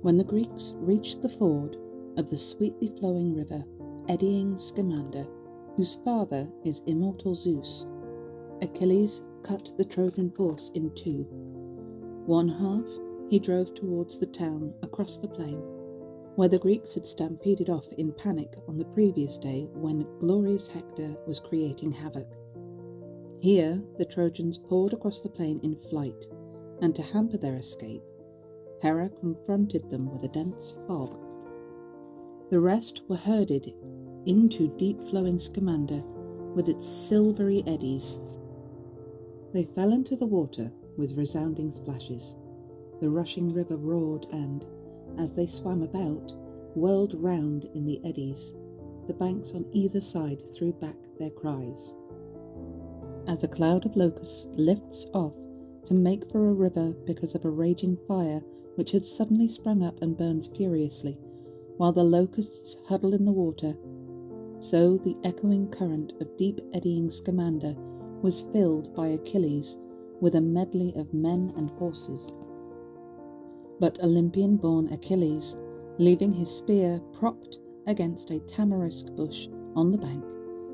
When the Greeks reached the ford of the sweetly flowing river, eddying Scamander, whose father is immortal Zeus, Achilles cut the Trojan force in two. One half he drove towards the town across the plain, where the Greeks had stampeded off in panic on the previous day when glorious Hector was creating havoc. Here the Trojans poured across the plain in flight, and to hamper their escape, Hera confronted them with a dense fog. The rest were herded into deep-flowing Scamander with its silvery eddies. They fell into the water with resounding splashes. The rushing river roared and, as they swam about, whirled round in the eddies. The banks on either side threw back their cries. As a cloud of locusts lifts off to make for a river because of a raging fire which had suddenly sprung up and burns furiously, while the locusts huddle in the water, so the echoing current of deep eddying Scamander was filled by Achilles with a medley of men and horses. But Olympian-born Achilles, leaving his spear propped against a tamarisk bush on the bank,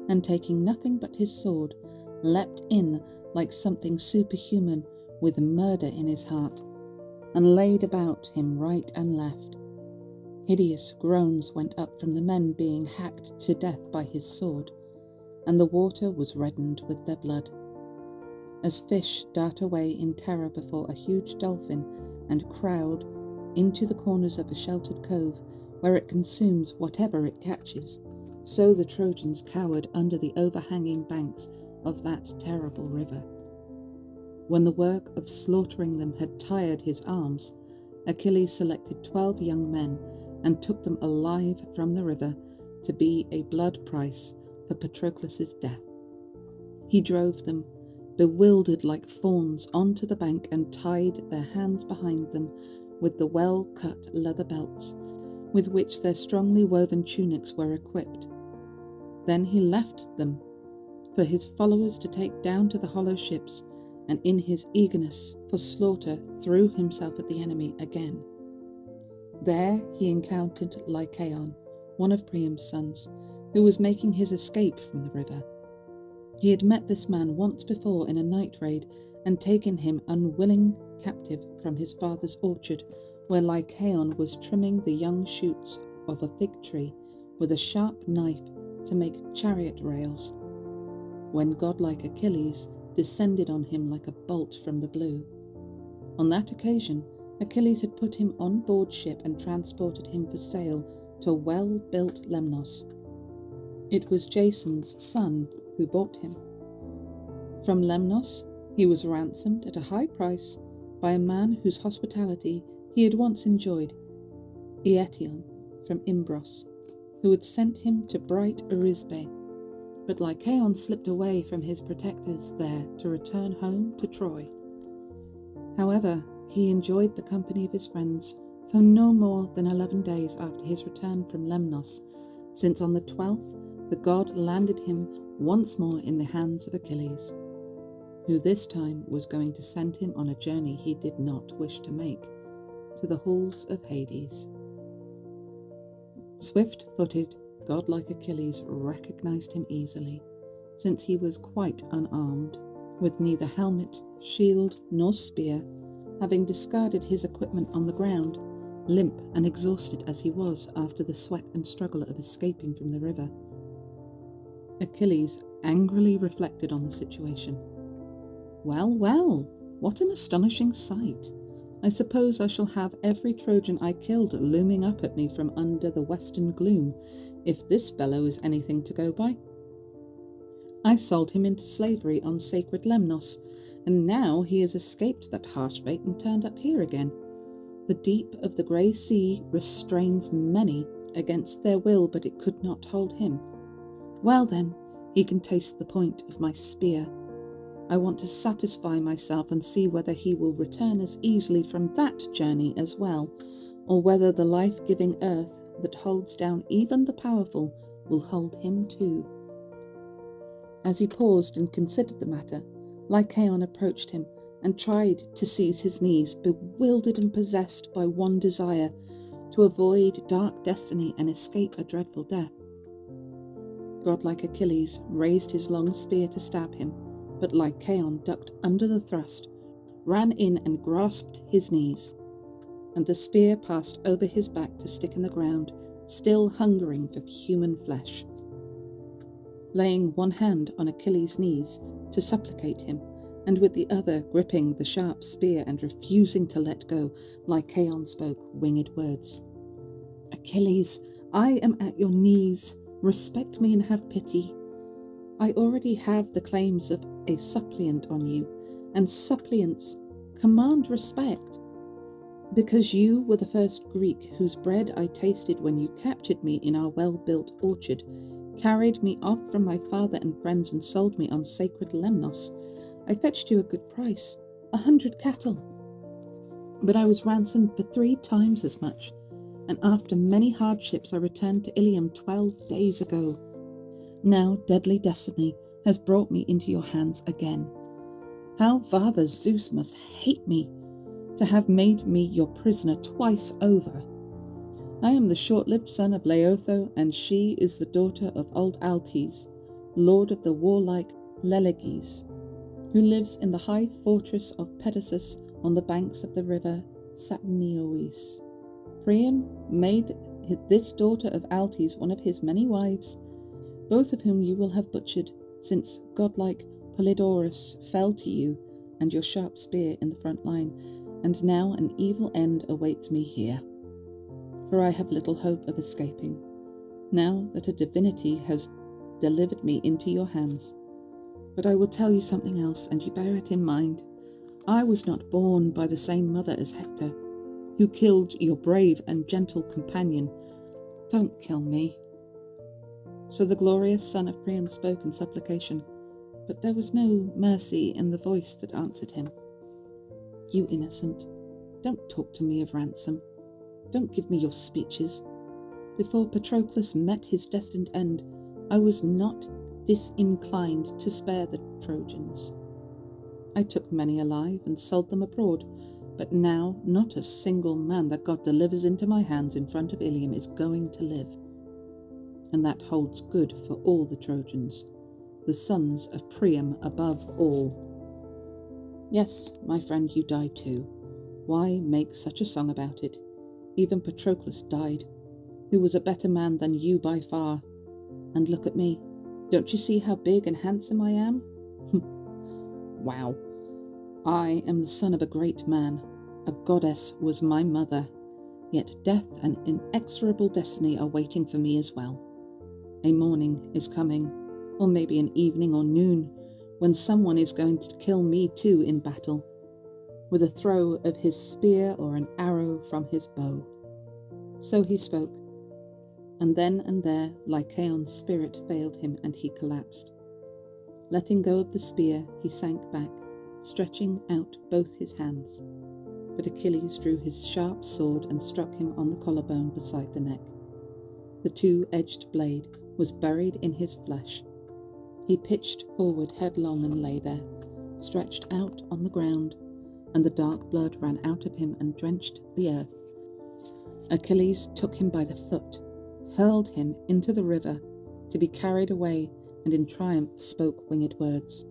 and taking nothing but his sword, leapt in like something superhuman with murder in his heart, and laid about him right and left. Hideous groans went up from the men being hacked to death by his sword, and the water was reddened with their blood. As fish dart away in terror before a huge dolphin and crowd into the corners of a sheltered cove where it consumes whatever it catches, so the Trojans cowered under the overhanging banks of that terrible river. When the work of slaughtering them had tired his arms, Achilles selected 12 young men and took them alive from the river to be a blood price for Patroclus' death. He drove them, bewildered like fawns, onto the bank and tied their hands behind them with the well-cut leather belts with which their strongly woven tunics were equipped. Then he left them for his followers to take down to the hollow ships, and in his eagerness for slaughter threw himself at the enemy again. There he encountered Lycaon, one of Priam's sons, who was making his escape from the river. He had met this man once before in a night raid and taken him unwilling captive from his father's orchard, where Lycaon was trimming the young shoots of a fig tree with a sharp knife to make chariot rails, when godlike Achilles descended on him like a bolt from the blue. On that occasion, Achilles had put him on board ship and transported him for sale to well-built Lemnos. It was Jason's son who bought him. From Lemnos, he was ransomed at a high price by a man whose hospitality he had once enjoyed, Eetion from Imbros, who had sent him to bright Arisbe. But Lycaon slipped away from his protectors there to return home to Troy. However, he enjoyed the company of his friends for no more than 11 days after his return from Lemnos, since on the 12th the god landed him once more in the hands of Achilles, who this time was going to send him on a journey he did not wish to make, to the halls of Hades. Swift-footed, godlike Achilles recognized him easily, since he was quite unarmed, with neither helmet, shield, nor spear, having discarded his equipment on the ground, limp and exhausted as he was after the sweat and struggle of escaping from the river. Achilles angrily reflected on the situation. Well, well, what an astonishing sight! I suppose I shall have every Trojan I killed looming up at me from under the western gloom, if this fellow is anything to go by. I sold him into slavery on sacred Lemnos, and now he has escaped that harsh fate and turned up here again. The deep of the grey sea restrains many against their will, but it could not hold him. Well then, he can taste the point of my spear. I want to satisfy myself and see whether he will return as easily from that journey as well, or whether the life-giving earth that holds down even the powerful will hold him too. As he paused and considered the matter, Lycaon approached him and tried to seize his knees, bewildered and possessed by one desire, to avoid dark destiny and escape a dreadful death. Godlike Achilles raised his long spear to stab him, but Lycaon ducked under the thrust, ran in and grasped his knees, and the spear passed over his back to stick in the ground, still hungering for human flesh. Laying one hand on Achilles' knees to supplicate him, and with the other gripping the sharp spear and refusing to let go, Lycaon spoke winged words. "Achilles, I am at your knees. Respect me and have pity. I already have the claims of a suppliant on you, and suppliants command respect. Because you were the first Greek whose bread I tasted when you captured me in our well-built orchard, carried me off from my father and friends and sold me on sacred Lemnos, I fetched you a good price, 100 cattle. But I was ransomed for 3 times as much, and after many hardships I returned to Ilium 12 days ago. Now deadly destiny has brought me into your hands again. How Father Zeus must hate me to have made me your prisoner twice over. I am the short-lived son of Laotho, and she is the daughter of old Altes, lord of the warlike Leleges, who lives in the high fortress of Pedasus on the banks of the river Satniois. Priam made this daughter of Altes one of his many wives, both of whom you will have butchered, since godlike Polydorus fell to you and your sharp spear in the front line, and now an evil end awaits me here. For I have little hope of escaping, now that a divinity has delivered me into your hands. But I will tell you something else, and you bear it in mind. I was not born by the same mother as Hector, who killed your brave and gentle companion. Don't kill me." So the glorious son of Priam spoke in supplication, but there was no mercy in the voice that answered him. "You innocent, don't talk to me of ransom. Don't give me your speeches. Before Patroclus met his destined end, I was not disinclined to spare the Trojans. I took many alive and sold them abroad, but now not a single man that God delivers into my hands in front of Ilium is going to live. And that holds good for all the Trojans, the sons of Priam above all. Yes, my friend, you die too. Why make such a song about it? Even Patroclus died, who was a better man than you by far. And look at me. Don't you see how big and handsome I am? Wow. I am the son of a great man. A goddess was my mother. Yet death and inexorable destiny are waiting for me as well. A morning is coming, or maybe an evening or noon, when someone is going to kill me too in battle, with a throw of his spear or an arrow from his bow." So he spoke, and then and there Lycaon's spirit failed him and he collapsed. Letting go of the spear, he sank back, stretching out both his hands. But Achilles drew his sharp sword and struck him on the collarbone beside the neck. The two-edged blade was buried in his flesh. He pitched forward headlong and lay there, stretched out on the ground, and the dark blood ran out of him and drenched the earth. Achilles took him by the foot, hurled him into the river, to be carried away, and in triumph spoke winged words.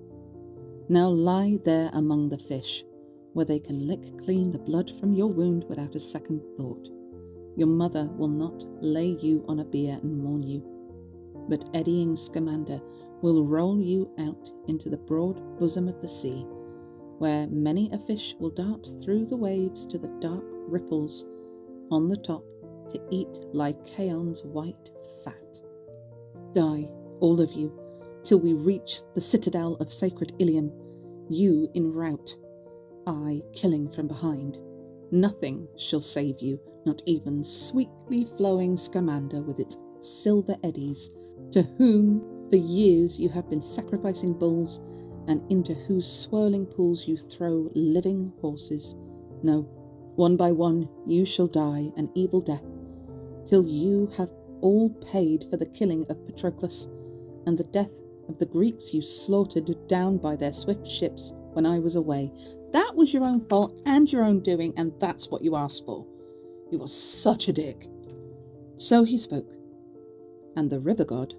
"Now lie there among the fish, where they can lick clean the blood from your wound without a second thought. Your mother will not lay you on a bier and mourn you, but eddying Scamander will roll you out into the broad bosom of the sea, where many a fish will dart through the waves to the dark ripples on the top to eat Lycaon's white fat. Die, all of you, till we reach the citadel of sacred Ilium, you in rout, I killing from behind. Nothing shall save you, not even sweetly flowing Scamander with its silver eddies, to whom for years you have been sacrificing bulls, and into whose swirling pools you throw living horses. No, one by one you shall die an evil death, till you have all paid for the killing of Patroclus, and the death of the Greeks you slaughtered down by their swift ships when I was away. That was your own fault and your own doing, and that's what you asked for. He was such a dick. So he spoke, and the river god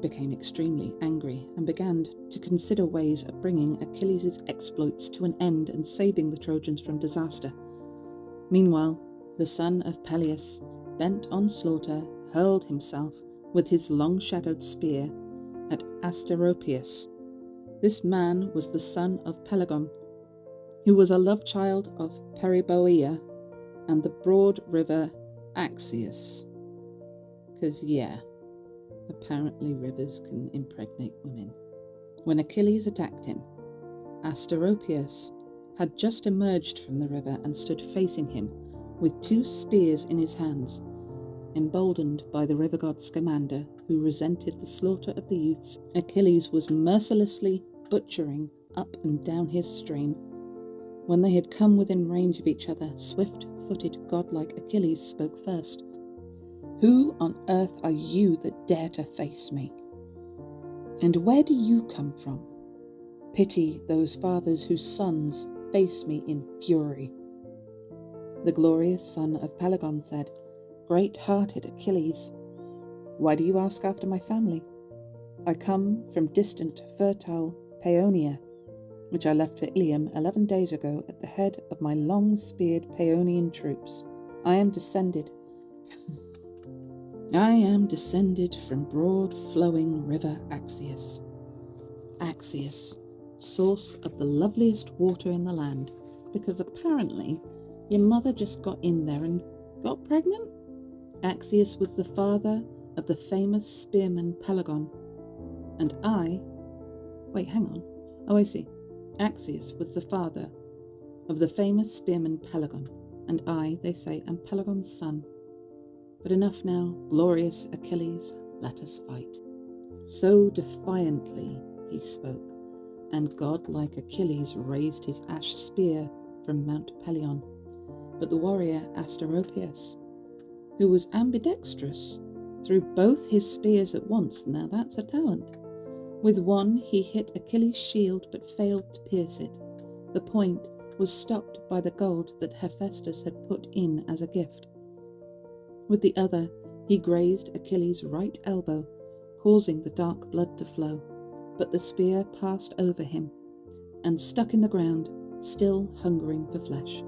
became extremely angry and began to consider ways of bringing Achilles' exploits to an end and saving the Trojans from disaster. Meanwhile, the son of Peleus, bent on slaughter, hurled himself with his long-shadowed spear at Asteropaeus. This man was the son of Pelagon, who was a love child of Periboea and the broad river Axius. 'Cause apparently rivers can impregnate women. When Achilles attacked him, Asteropaeus had just emerged from the river and stood facing him with 2 spears in his hands. Emboldened by the river god Scamander, who resented the slaughter of the youths, Achilles was mercilessly butchering up and down his stream. When they had come within range of each other, swift-footed godlike Achilles spoke first. "Who on earth are you that dare to face me? And where do you come from? Pity those fathers whose sons face me in fury." The glorious son of Pelagon said, "Great-hearted Achilles, why do you ask after my family? I come from distant, fertile Paeonia, which I left for Ilium 11 days ago at the head of my long-speared Paeonian troops. I am descended from broad-flowing river Axius. Axius, source of the loveliest water in the land, because apparently your mother just got in there and got pregnant? Axius was the father of the famous spearman Pelagon, and I see. Axius was the father of the famous spearman Pelagon, and I, they say, am Pelagon's son. But enough now, glorious Achilles, let us fight." So defiantly he spoke, and god-like Achilles raised his ash spear from Mount Pelion. But the warrior Asteropaeus, who was ambidextrous, threw both his spears at once. Now that's a talent. With one he hit Achilles' shield but failed to pierce it. The point was stopped by the gold that Hephaestus had put in as a gift. With the other he grazed Achilles' right elbow, causing the dark blood to flow, but the spear passed over him and stuck in the ground, still hungering for flesh.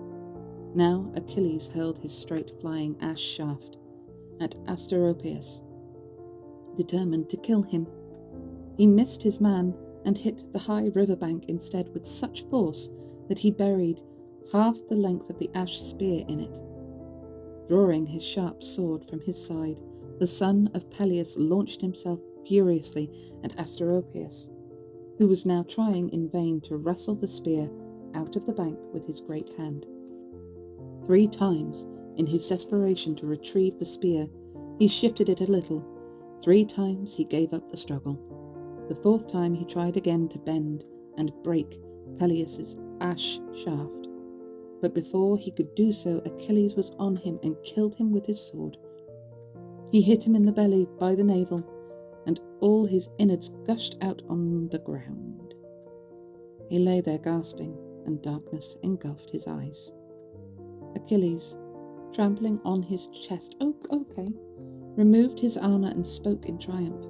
Now Achilles hurled his straight-flying ash shaft at Asteropaeus, determined to kill him. He missed his man and hit the high riverbank instead with such force that he buried half the length of the ash spear in it. Drawing his sharp sword from his side, the son of Peleus launched himself furiously at Asteropaeus, who was now trying in vain to wrestle the spear out of the bank with his great hand. 3 times, in his desperation to retrieve the spear, he shifted it a little. 3 times he gave up the struggle. The 4th time he tried again to bend and break Peleus's ash shaft. But before he could do so, Achilles was on him and killed him with his sword. He hit him in the belly by the navel, and all his innards gushed out on the ground. He lay there gasping, and darkness engulfed his eyes. Achilles, trampling on his chest, removed his armour and spoke in triumph.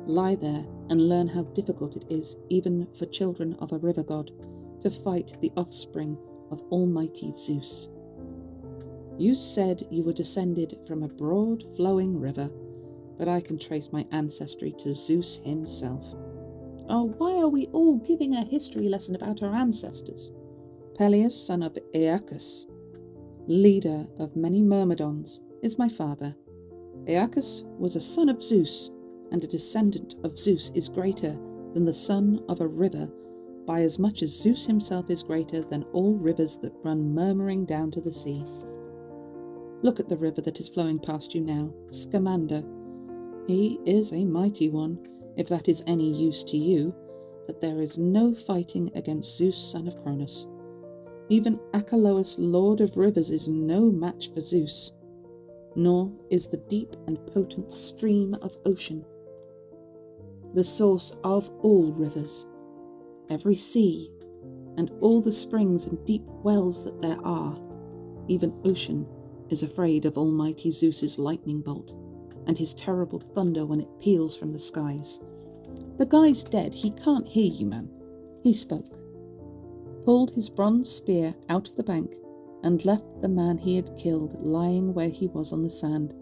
"Lie there and learn how difficult it is, even for children of a river god, to fight the offspring of almighty Zeus. You said you were descended from a broad flowing river, but I can trace my ancestry to Zeus himself." Oh, why are we all giving a history lesson about our ancestors? "Peleus, son of Aeacus, leader of many Myrmidons, is my father. Aeacus was a son of Zeus, and a descendant of Zeus is greater than the son of a river, by as much as Zeus himself is greater than all rivers that run murmuring down to the sea. Look at the river that is flowing past you now, Scamander. He is a mighty one, if that is any use to you, but there is no fighting against Zeus, son of Cronus. Even Achelous, lord of rivers, is no match for Zeus, nor is the deep and potent stream of ocean, the source of all rivers, every sea, and all the springs and deep wells that there are. Even ocean is afraid of Almighty Zeus's lightning bolt and his terrible thunder when it peals from the skies. The guy's dead, he can't hear you, man. He spoke, pulled his bronze spear out of the bank, and left the man he had killed lying where he was on the sand,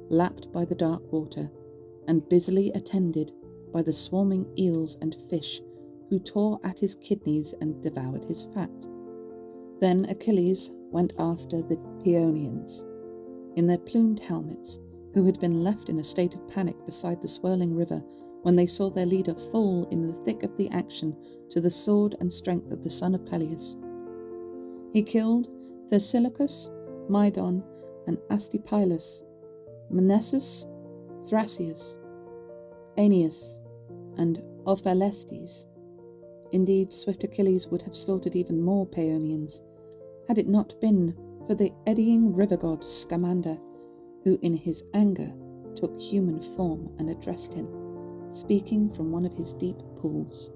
lapped by the dark water, and busily attended by the swarming eels and fish who tore at his kidneys and devoured his fat. Then Achilles went after the Paeonians, in their plumed helmets, who had been left in a state of panic beside the swirling river when they saw their leader fall in the thick of the action to the sword and strength of the son of Peleus. He killed Thesilochus, Mydon, and Astipylus, Mnessus, Thracius, Aeneas, and Ophelestes. Indeed, swift Achilles would have slaughtered even more Paeonians, had it not been for the eddying river god Scamander, who in his anger took human form and addressed him, speaking from one of his deep pools.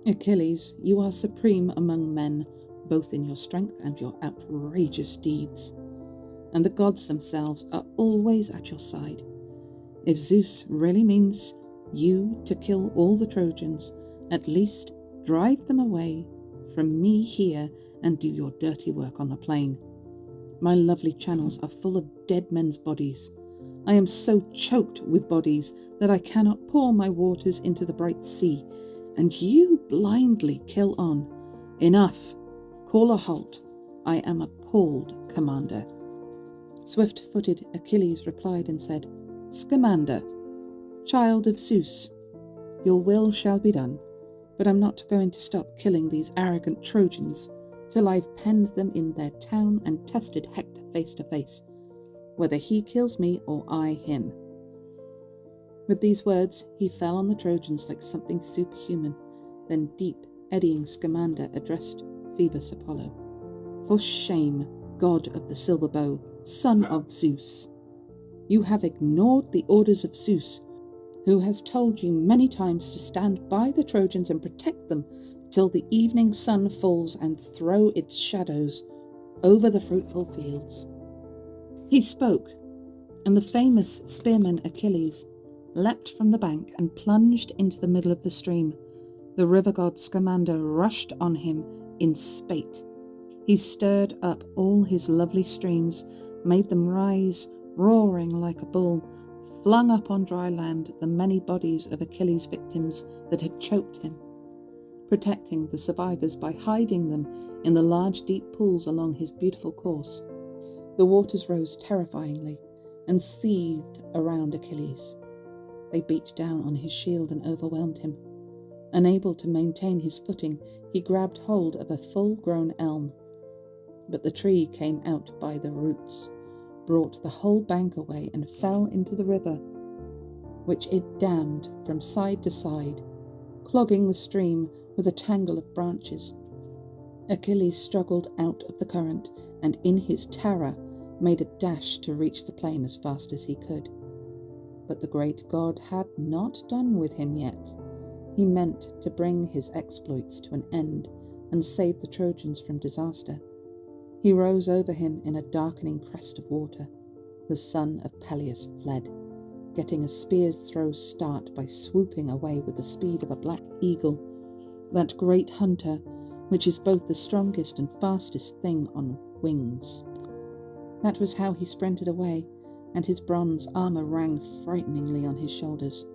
Achilles, you are supreme among men, both in your strength and your outrageous deeds, and the gods themselves are always at your side. If Zeus really means you to kill all the Trojans, at least drive them away from me here and do your dirty work on the plain. My lovely channels are full of dead men's bodies. I am so choked with bodies that I cannot pour my waters into the bright sea, and you blindly kill on. Enough! Call a halt. I am appalled, Commander. Swift-footed Achilles replied and said, Scamander, child of Zeus, your will shall be done, but I'm not going to stop killing these arrogant Trojans till I've penned them in their town and tested Hector face to face, whether he kills me or I him. With these words, he fell on the Trojans like something superhuman. Then deep, eddying Scamander addressed Phoebus Apollo. For shame, god of the silver bow, son of Zeus! You have ignored the orders of Zeus, who has told you many times to stand by the Trojans and protect them till the evening sun falls and throw its shadows over the fruitful fields. He spoke, and the famous spearman Achilles leapt from the bank and plunged into the middle of the stream. The river god Scamander rushed on him in spate. He stirred up all his lovely streams, made them rise, roaring like a bull, flung up on dry land the many bodies of Achilles' victims that had choked him, protecting the survivors by hiding them in the large deep pools along his beautiful course. The waters rose terrifyingly and seethed around Achilles. They beat down on his shield and overwhelmed him. Unable to maintain his footing, he grabbed hold of a full-grown elm, but the tree came out by the roots, brought the whole bank away, and fell into the river, which it dammed from side to side, clogging the stream with a tangle of branches. Achilles struggled out of the current, and in his terror made a dash to reach the plain as fast as he could. But the great god had not done with him yet. He meant to bring his exploits to an end and save the Trojans from disaster. He rose over him in a darkening crest of water. The son of Peleus fled, getting a spear's throw start by swooping away with the speed of a black eagle, that great hunter which is both the strongest and fastest thing on wings. That was how he sprinted away, and his bronze armour rang frighteningly on his shoulders.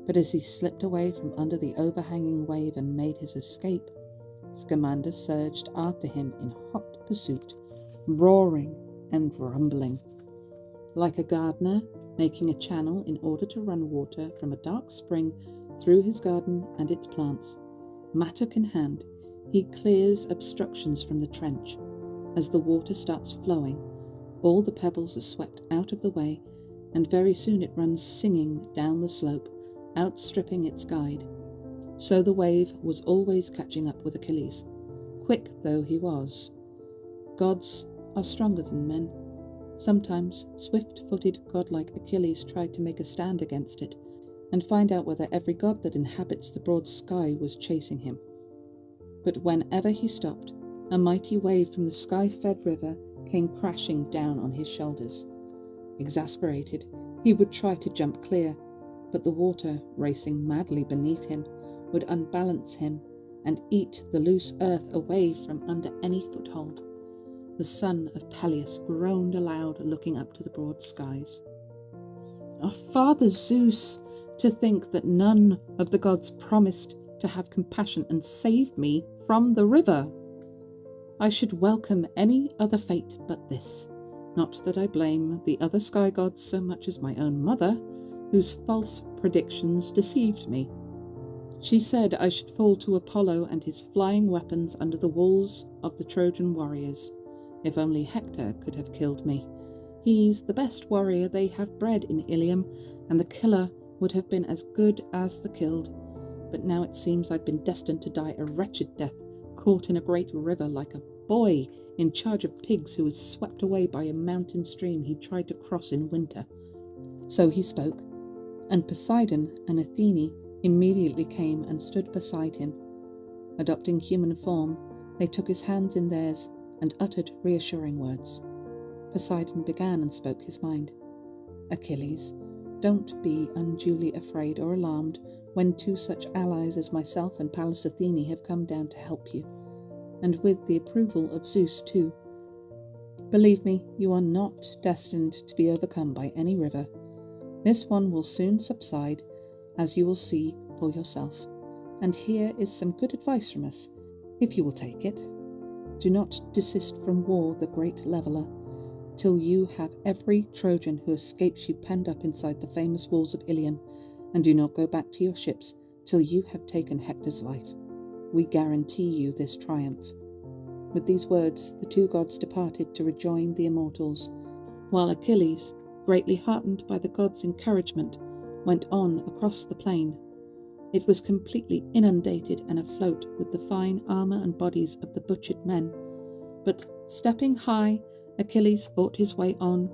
But as he slipped away from under the overhanging wave and made his escape, Scamander surged after him in hot pursuit, roaring and rumbling. Like a gardener making a channel in order to run water from a dark spring through his garden and its plants, mattock in hand, he clears obstructions from the trench. As the water starts flowing, all the pebbles are swept out of the way, and very soon it runs singing down the slope, outstripping its guide. So the wave was always catching up with Achilles, quick though he was. Gods are stronger than men. Sometimes swift-footed godlike Achilles tried to make a stand against it, and find out whether every god that inhabits the broad sky was chasing him. But whenever he stopped, a mighty wave from the sky-fed river came crashing down on his shoulders. Exasperated, he would try to jump clear, but the water, racing madly beneath him, would unbalance him and eat the loose earth away from under any foothold. The son of Peleus groaned aloud, looking up to the broad skies. "Oh, Father Zeus, to think that none of the gods promised to have compassion and save me from the river! I should welcome any other fate but this. Not that I blame the other sky gods so much as my own mother, whose false predictions deceived me. She said I should fall to Apollo and his flying weapons under the walls of the Trojan warriors. If only Hector could have killed me. He's the best warrior they have bred in Ilium, and the killer would have been as good as the killed. But now it seems I've been destined to die a wretched death, caught in a great river like a boy in charge of pigs who was swept away by a mountain stream he tried to cross in winter." So he spoke, and Poseidon and Athene immediately came and stood beside him. Adopting human form, they took his hands in theirs and uttered reassuring words. Poseidon began and spoke his mind. "Achilles, don't be unduly afraid or alarmed when two such allies as myself and Pallas Athene have come down to help you, and with the approval of Zeus too. Believe me, you are not destined to be overcome by any river. This one will soon subside, as you will see for yourself. And here is some good advice from us, if you will take it. Do not desist from war, the great leveller, till you have every Trojan who escapes you penned up inside the famous walls of Ilium, and do not go back to your ships till you have taken Hector's life. We guarantee you this triumph." With these words, the two gods departed to rejoin the immortals, while Achilles, greatly heartened by the gods' encouragement, went on across the plain. It was completely inundated and afloat with the fine armour and bodies of the butchered men, but stepping high, Achilles fought his way on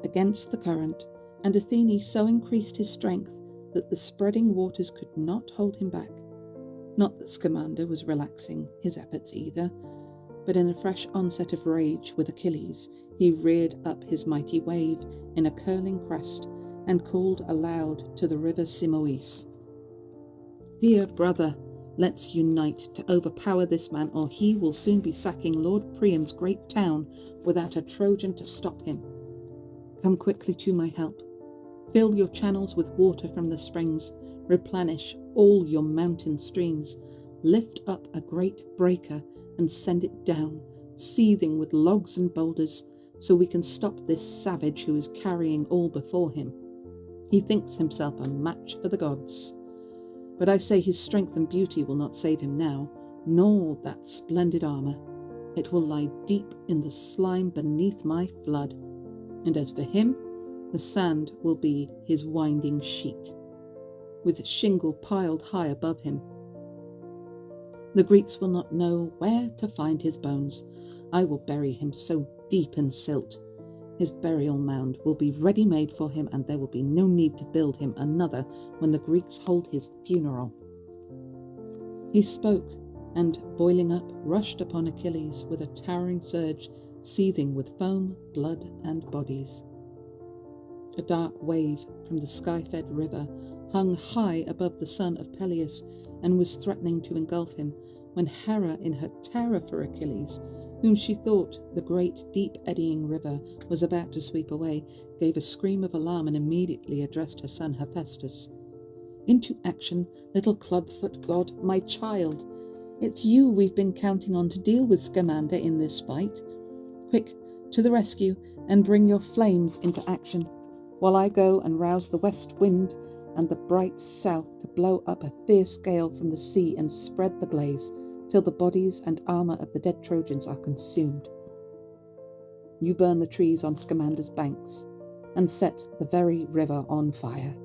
against the current, and Athene so increased his strength that the spreading waters could not hold him back. Not that Scamander was relaxing his efforts either, but in a fresh onset of rage with Achilles, he reared up his mighty wave in a curling crest and called aloud to the river Simois. "Dear brother, let's unite to overpower this man, or he will soon be sacking Lord Priam's great town without a Trojan to stop him. Come quickly to my help. Fill your channels with water from the springs, replenish all your mountain streams, lift up a great breaker and send it down, seething with logs and boulders, so we can stop this savage who is carrying all before him. He thinks himself a match for the gods. But I say his strength and beauty will not save him now, nor that splendid armour. It will lie deep in the slime beneath my flood, and as for him, the sand will be his winding sheet, with shingle piled high above him. The Greeks will not know where to find his bones. I will bury him so deep in silt. His burial mound will be ready-made for him, and there will be no need to build him another when the Greeks hold his funeral." He spoke, and, boiling up, rushed upon Achilles with a towering surge, seething with foam, blood, and bodies. A dark wave from the sky-fed river hung high above the son of Peleus and was threatening to engulf him, when Hera, in her terror for Achilles, whom she thought the great deep eddying river was about to sweep away, gave a scream of alarm and immediately addressed her son Hephaestus. "Into action, little clubfoot god, my child! It's you we've been counting on to deal with Scamander in this fight. Quick, to the rescue, and bring your flames into action, while I go and rouse the west wind and the bright south to blow up a fierce gale from the sea and spread the blaze, till the bodies and armour of the dead Trojans are consumed. You burn the trees on Scamander's banks, and set the very river on fire.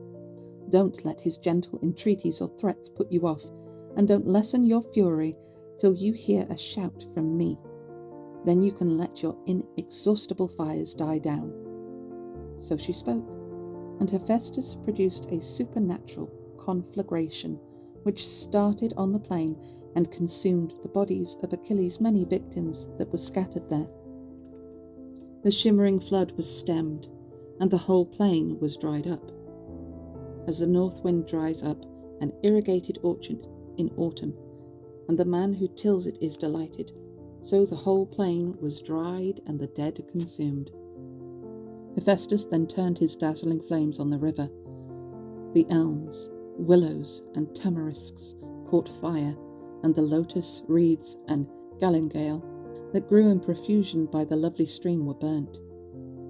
Don't let his gentle entreaties or threats put you off, and don't lessen your fury till you hear a shout from me. Then you can let your inexhaustible fires die down." So she spoke, and Hephaestus produced a supernatural conflagration, which started on the plain and consumed the bodies of Achilles' many victims that were scattered there. The shimmering flood was stemmed, and the whole plain was dried up. As the north wind dries up an irrigated orchard in autumn, and the man who tills it is delighted, so the whole plain was dried and the dead consumed. Hephaestus then turned his dazzling flames on the river. The elms, willows, and tamarisks caught fire, and the lotus, reeds, and galingale that grew in profusion by the lovely stream were burnt.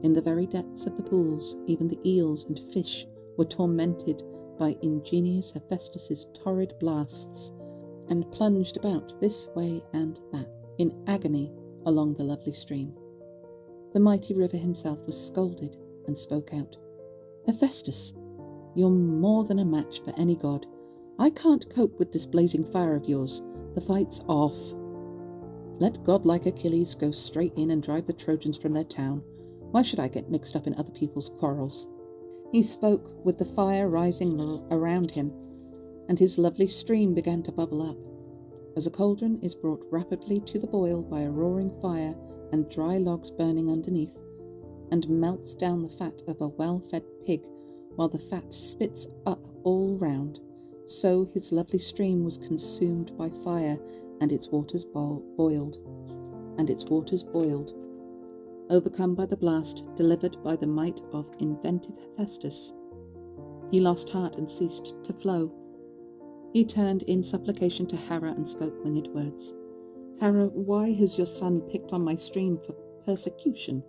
In the very depths of the pools, even the eels and fish were tormented by ingenious Hephaestus's torrid blasts, and plunged about this way and that, in agony along the lovely stream. The mighty river himself was scolded and spoke out. Hephaestus, you're more than a match for any god. I can't cope with this blazing fire of yours. The fight's off. Let godlike Achilles go straight in and drive the Trojans from their town. Why should I get mixed up in other people's quarrels? He spoke with the fire rising around him, and his lovely stream began to bubble up. As a cauldron is brought rapidly to the boil by a roaring fire and dry logs burning underneath, and melts down the fat of a well-fed pig, while the fat spits up all round, so his lovely stream was consumed by fire, and its waters boiled. Overcome by the blast, delivered by the might of inventive Hephaestus, he lost heart and ceased to flow. He turned in supplication to Hera and spoke winged words. Hera, why has your son picked on my stream for persecution?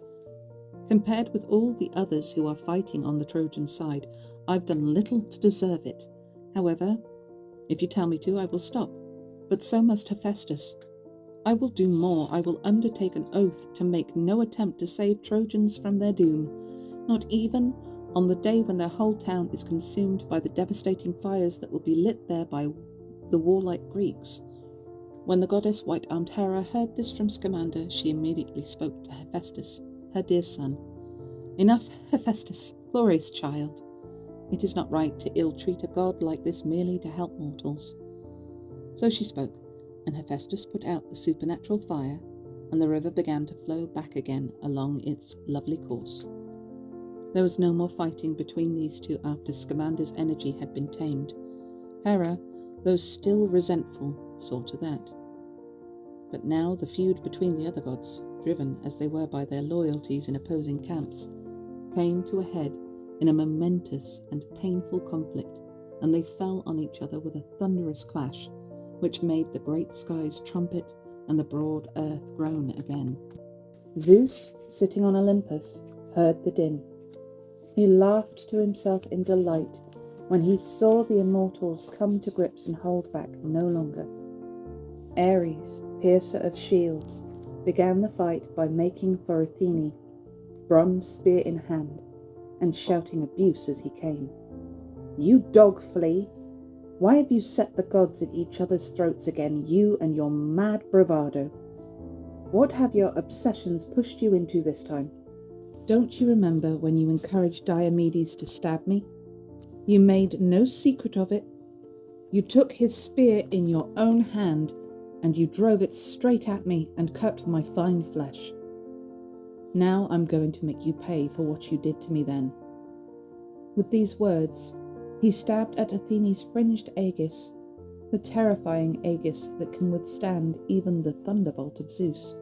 Compared with all the others who are fighting on the Trojan side, I've done little to deserve it. However, if you tell me to, I will stop. But so must Hephaestus. I will do more. I will undertake an oath to make no attempt to save Trojans from their doom, not even on the day when their whole town is consumed by the devastating fires that will be lit there by the warlike Greeks. When the goddess white-armed Hera heard this from Scamander, she immediately spoke to Hephaestus, her dear son. Enough, Hephaestus, glorious child. It is not right to ill-treat a god like this merely to help mortals. So she spoke, and Hephaestus put out the supernatural fire, and the river began to flow back again along its lovely course. There was no more fighting between these two after Scamander's energy had been tamed. Hera, though still resentful, saw to that. But now the feud between the other gods, driven as they were by their loyalties in opposing camps, came to a head in a momentous and painful conflict, and they fell on each other with a thunderous clash, which made the great skies trumpet and the broad earth groan again. Zeus, sitting on Olympus, heard the din. He laughed to himself in delight when he saw the immortals come to grips and hold back no longer. Ares, piercer of shields, began the fight by making for Athene, bronze spear in hand, and shouting abuse as he came. You dog flea! Why have you set the gods at each other's throats again, you and your mad bravado? What have your obsessions pushed you into this time? Don't you remember when you encouraged Diomedes to stab me? You made no secret of it. You took his spear in your own hand, and you drove it straight at me and cut my fine flesh. Now I'm going to make you pay for what you did to me then. With these words, he stabbed at Athene's fringed aegis, the terrifying aegis that can withstand even the thunderbolt of Zeus.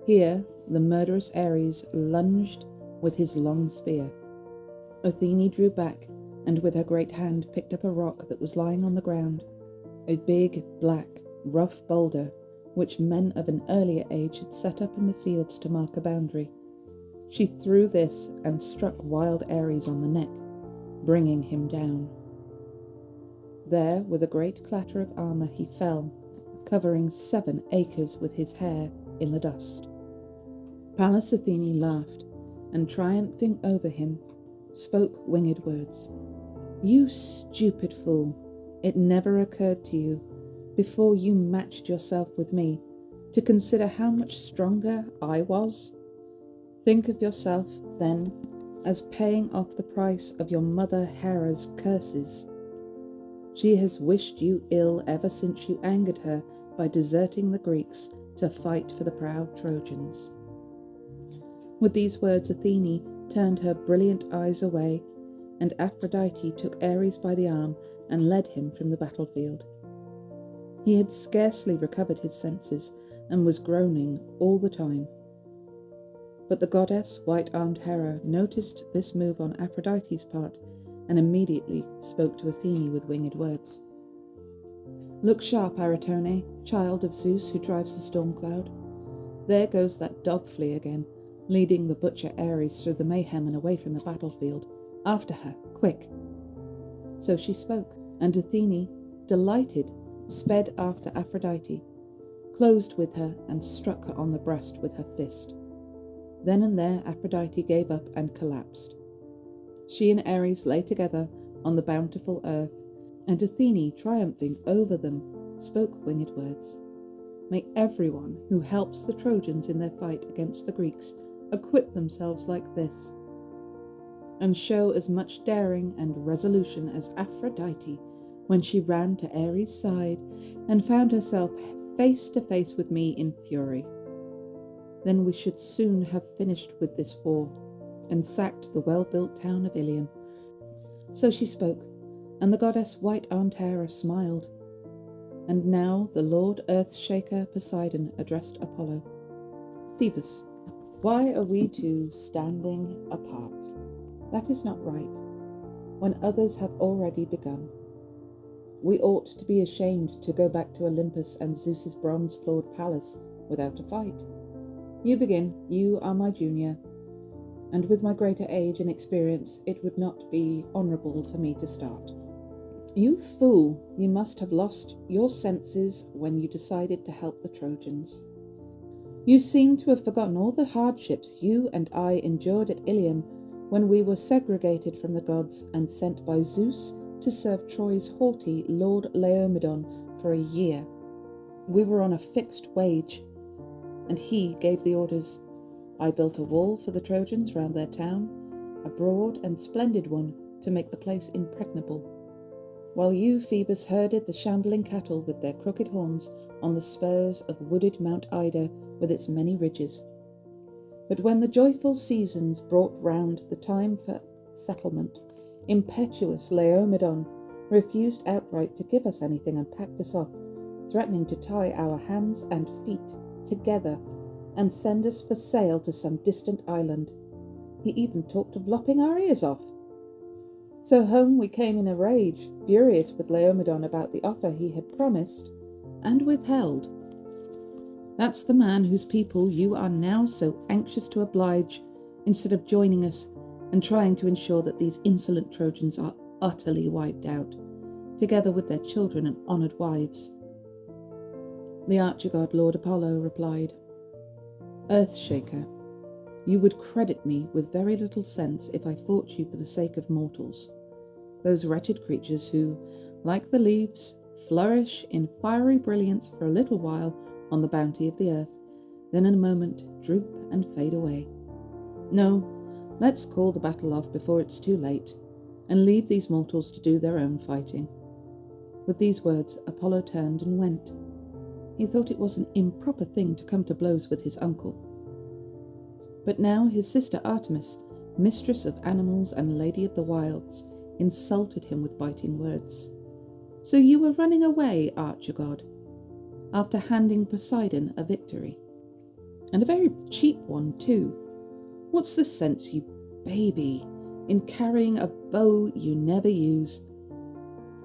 Here, the murderous Ares lunged with his long spear. Athene drew back, and with her great hand picked up a rock that was lying on the ground, a big, black, rough boulder, which men of an earlier age had set up in the fields to mark a boundary. She threw this and struck wild Ares on the neck, bringing him down. There, with a great clatter of armour, he fell, covering 7 acres with his hair in the dust. Pallas Athene laughed, and triumphing over him, spoke winged words. You stupid fool! It never occurred to you, before you matched yourself with me, to consider how much stronger I was? Think of yourself, then, as paying off the price of your mother Hera's curses. She has wished you ill ever since you angered her by deserting the Greeks to fight for the proud Trojans. With these words, Athene turned her brilliant eyes away, and Aphrodite took Ares by the arm and led him from the battlefield. He had scarcely recovered his senses and was groaning all the time. But the goddess, white-armed Hera, noticed this move on Aphrodite's part and immediately spoke to Athene with winged words. "Look sharp, Aratone, child of Zeus who drives the storm cloud. There goes that dog flea again, leading the butcher Ares through the mayhem and away from the battlefield. After her, quick." So she spoke, and Athene, delighted, sped after Aphrodite, closed with her and struck her on the breast with her fist. Then and there Aphrodite gave up and collapsed. She and Ares lay together on the bountiful earth, and Athene, triumphing over them, spoke winged words. "May everyone who helps the Trojans in their fight against the Greeks acquit themselves like this, and show as much daring and resolution as Aphrodite when she ran to Ares' side and found herself face to face with me in fury. Then we should soon have finished with this war and sacked the well-built town of Ilium." So she spoke, and the goddess white-armed Hera smiled. And now the Lord Earth-shaker Poseidon addressed Apollo. "Phoebus, why are we two standing apart? That is not right, when others have already begun. We ought to be ashamed to go back to Olympus and Zeus's bronze-floored palace without a fight. You begin, you are my junior, and with my greater age and experience, it would not be honourable for me to start." "You fool, you must have lost your senses when you decided to help the Trojans. You seem to have forgotten all the hardships you and I endured at Ilium when we were segregated from the gods and sent by Zeus to serve Troy's haughty Lord Laomedon for a year. We were on a fixed wage, and he gave the orders. I built a wall for the Trojans round their town, a broad and splendid one to make the place impregnable, while you, Phoebus, herded the shambling cattle with their crooked horns on the spurs of wooded Mount Ida with its many ridges. But when the joyful seasons brought round the time for settlement, impetuous Laomedon refused outright to give us anything and packed us off, threatening to tie our hands and feet together and send us for sale to some distant island. He even talked of lopping our ears off. So home we came in a rage, furious with Laomedon about the offer he had promised and withheld. That's the man whose people you are now so anxious to oblige, instead of joining us and trying to ensure that these insolent Trojans are utterly wiped out, together with their children and honoured wives." The archer-god Lord Apollo replied, "Earth-shaker, you would credit me with very little sense if I fought you for the sake of mortals, those wretched creatures who, like the leaves, flourish in fiery brilliance for a little while on the bounty of the earth, then in a moment droop and fade away. No, let's call the battle off before it's too late, and leave these mortals to do their own fighting." With these words, Apollo turned and went. He thought it was an improper thing to come to blows with his uncle. But now his sister Artemis, mistress of animals and lady of the wilds, insulted him with biting words. "So you were running away, archer-god, after handing Poseidon a victory. And a very cheap one, too. What's the sense, you baby, in carrying a bow you never use?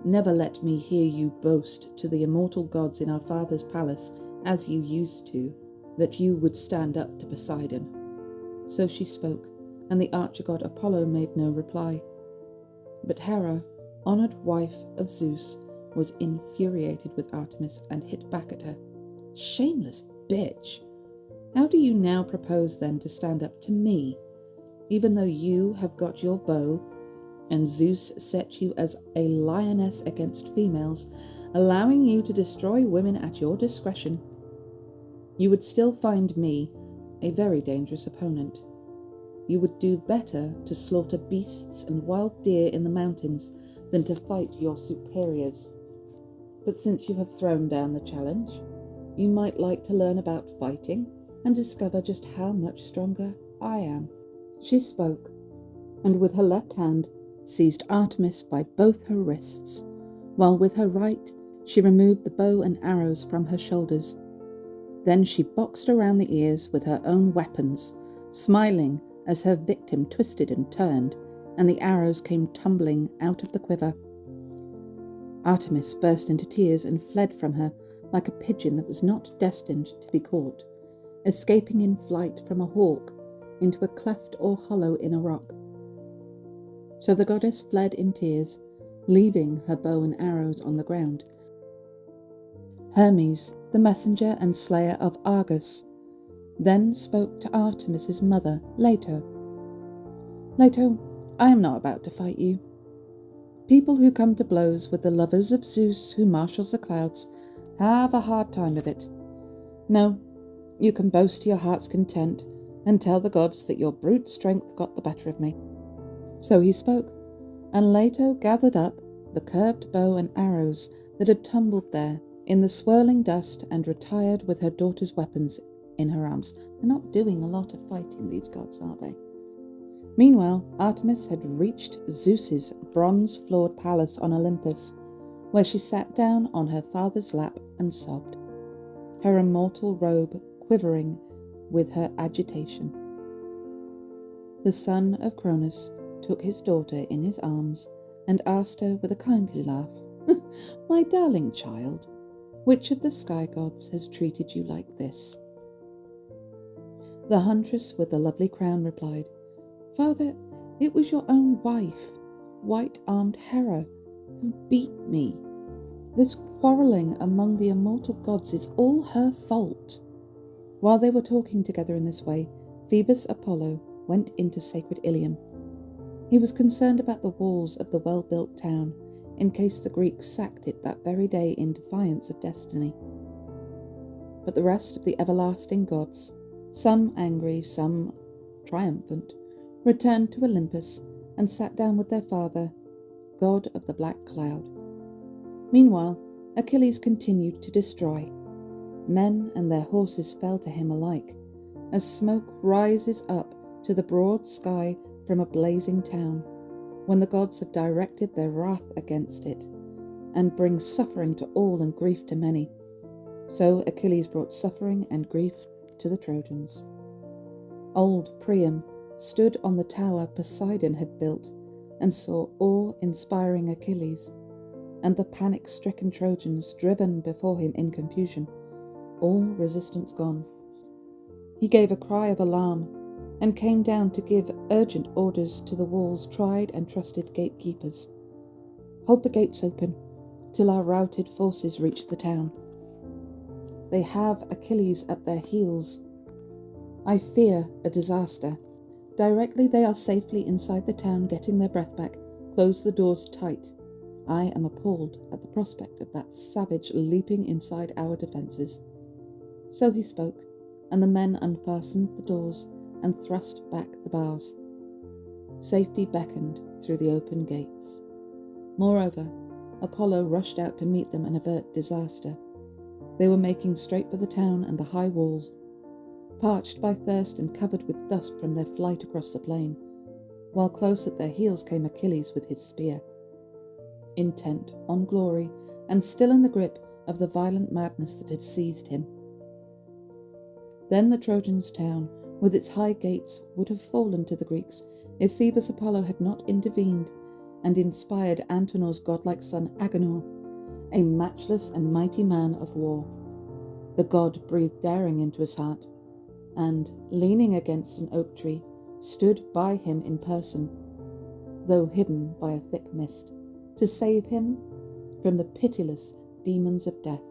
Never let me hear you boast to the immortal gods in our father's palace, as you used to, that you would stand up to Poseidon." So she spoke, and the archer-god Apollo made no reply. But Hera, honoured wife of Zeus, was infuriated with Artemis and hit back at her. "Shameless bitch! How do you now propose then to stand up to me, even though you have got your bow, and Zeus set you as a lioness against females, allowing you to destroy women at your discretion? You would still find me a very dangerous opponent. You would do better to slaughter beasts and wild deer in the mountains than to fight your superiors. But since you have thrown down the challenge, you might like to learn about fighting and discover just how much stronger I am." She spoke, and with her left hand seized Artemis by both her wrists, while with her right she removed the bow and arrows from her shoulders. Then she boxed around the ears with her own weapons, smiling as her victim twisted and turned, and the arrows came tumbling out of the quiver. Artemis burst into tears and fled from her like a pigeon that was not destined to be caught, escaping in flight from a hawk into a cleft or hollow in a rock. So the goddess fled in tears, leaving her bow and arrows on the ground. Hermes, the messenger and slayer of Argus, then spoke to Artemis's mother, Leto. "Leto, I am not about to fight you. People who come to blows with the lovers of Zeus who marshals the clouds have a hard time of it. No, you can boast to your heart's content and tell the gods that your brute strength got the better of me." So he spoke, and Leto gathered up the curved bow and arrows that had tumbled there in the swirling dust and retired with her daughter's weapons in her arms. They're not doing a lot of fighting, these gods, are they? Meanwhile, Artemis had reached Zeus's bronze-floored palace on Olympus, where she sat down on her father's lap and sobbed, her immortal robe quivering with her agitation. The son of Cronus took his daughter in his arms and asked her with a kindly laugh, "My darling child, which of the sky gods has treated you like this?" The huntress with the lovely crown replied, "Father, it was your own wife, white-armed Hera, who beat me. This quarrelling among the immortal gods is all her fault." While they were talking together in this way, Phoebus Apollo went into sacred Ilium. He was concerned about the walls of the well-built town, in case the Greeks sacked it that very day in defiance of destiny. But the rest of the everlasting gods, some angry, some triumphant, returned to Olympus and sat down with their father, god of the black cloud. Meanwhile, Achilles continued to destroy. Men and their horses fell to him alike, as smoke rises up to the broad sky from a blazing town, when the gods have directed their wrath against it, and bring suffering to all and grief to many. So Achilles brought suffering and grief to the Trojans. Old Priam stood on the tower Poseidon had built, and saw awe-inspiring Achilles, and the panic-stricken Trojans driven before him in confusion, all resistance gone. He gave a cry of alarm, and came down to give urgent orders to the wall's tried and trusted gatekeepers. "Hold the gates open, till our routed forces reach the town. They have Achilles at their heels. I fear a disaster. Directly they are safely inside the town getting their breath back, close the doors tight. I am appalled at the prospect of that savage leaping inside our defences." So he spoke, and the men unfastened the doors and thrust back the bars. Safety beckoned through the open gates. Moreover, Apollo rushed out to meet them and avert disaster. They were making straight for the town and the high walls, parched by thirst and covered with dust from their flight across the plain, while close at their heels came Achilles with his spear, intent on glory and still in the grip of the violent madness that had seized him. Then the Trojans' town, with its high gates, would have fallen to the Greeks if Phoebus Apollo had not intervened and inspired Antenor's godlike son Agenor, a matchless and mighty man of war. The god breathed daring into his heart, and, leaning against an oak tree, stood by him in person, though hidden by a thick mist, to save him from the pitiless demons of death.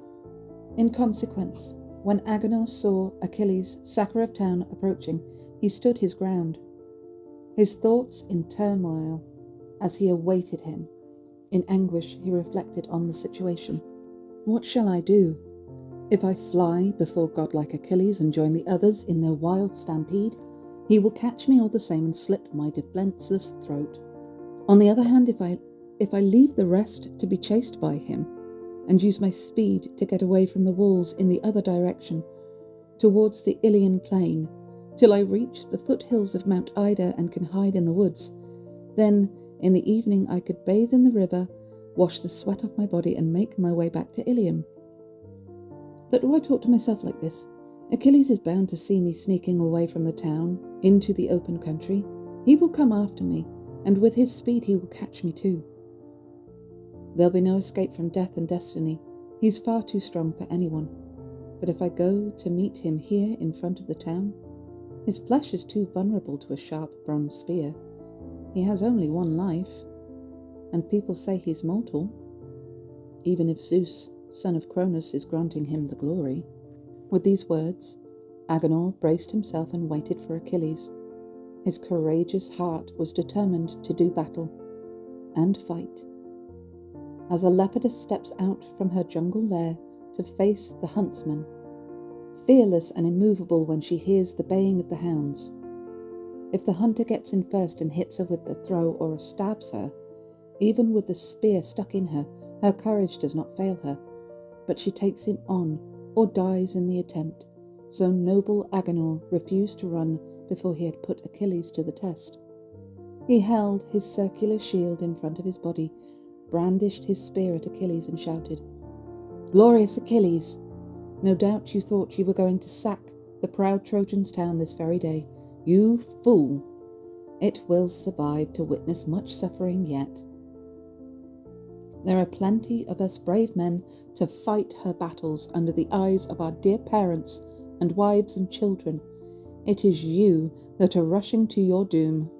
In consequence, when Agenor saw Achilles, sacker of town, approaching, he stood his ground, his thoughts in turmoil as he awaited him. In anguish he reflected on the situation. What shall I do? If I fly before godlike Achilles and join the others in their wild stampede, he will catch me all the same and slit my defenceless throat. On the other hand, if I leave the rest to be chased by him, and use my speed to get away from the walls in the other direction, towards the Ilian plain, till I reach the foothills of Mount Ida and can hide in the woods. Then, in the evening, I could bathe in the river, wash the sweat off my body, and make my way back to Ilium. But do I talk to myself like this? Achilles is bound to see me sneaking away from the town into the open country. He will come after me, and with his speed he will catch me too. There'll be no escape from death and destiny. He's far too strong for anyone. But if I go to meet him here in front of the town, his flesh is too vulnerable to a sharp bronze spear. He has only one life, and people say he's mortal, even if Zeus, son of Cronus, is granting him the glory. With these words, Agenor braced himself and waited for Achilles. His courageous heart was determined to do battle and fight. As a leopardess steps out from her jungle lair to face the huntsman, fearless and immovable when she hears the baying of the hounds. If the hunter gets in first and hits her with the throw or stabs her, even with the spear stuck in her, her courage does not fail her, but she takes him on or dies in the attempt. So noble Agenor refused to run before he had put Achilles to the test. He held his circular shield in front of his body, brandished his spear at Achilles and shouted, "Glorious Achilles! No doubt you thought you were going to sack the proud Trojan's town this very day. You fool! It will survive to witness much suffering yet. There are plenty of us brave men to fight her battles under the eyes of our dear parents and wives and children. It is you that are rushing to your doom.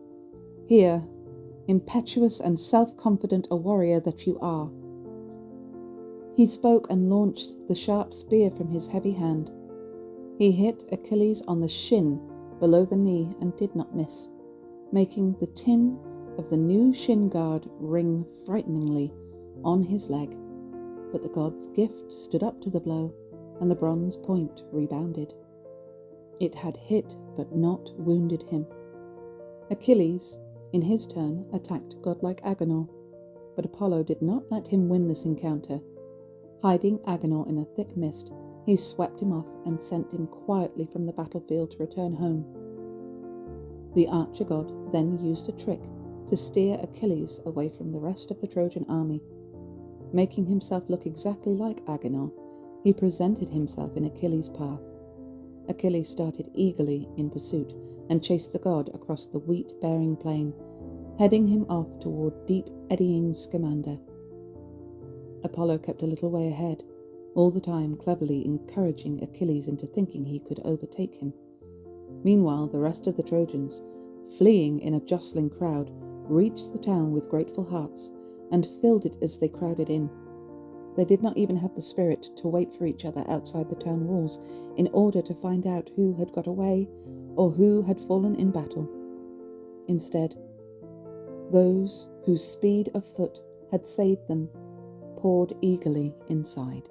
Here, impetuous and self-confident a warrior that you are." He spoke and launched the sharp spear from his heavy hand. He hit Achilles on the shin below the knee and did not miss, making the tin of the new shin guard ring frighteningly on his leg. But the god's gift stood up to the blow, and the bronze point rebounded. It had hit but not wounded him. Achilles, in his turn, attacked godlike Agenor, but Apollo did not let him win this encounter. Hiding Agenor in a thick mist, he swept him off and sent him quietly from the battlefield to return home. The archer god then used a trick to steer Achilles away from the rest of the Trojan army. Making himself look exactly like Agenor, he presented himself in Achilles' path. Achilles started eagerly in pursuit and chased the god across the wheat-bearing plain, heading him off toward deep eddying Scamander. Apollo kept a little way ahead, all the time cleverly encouraging Achilles into thinking he could overtake him. Meanwhile, the rest of the Trojans, fleeing in a jostling crowd, reached the town with grateful hearts and filled it as they crowded in. They did not even have the spirit to wait for each other outside the town walls in order to find out who had got away or who had fallen in battle. Instead, those whose speed of foot had saved them poured eagerly inside.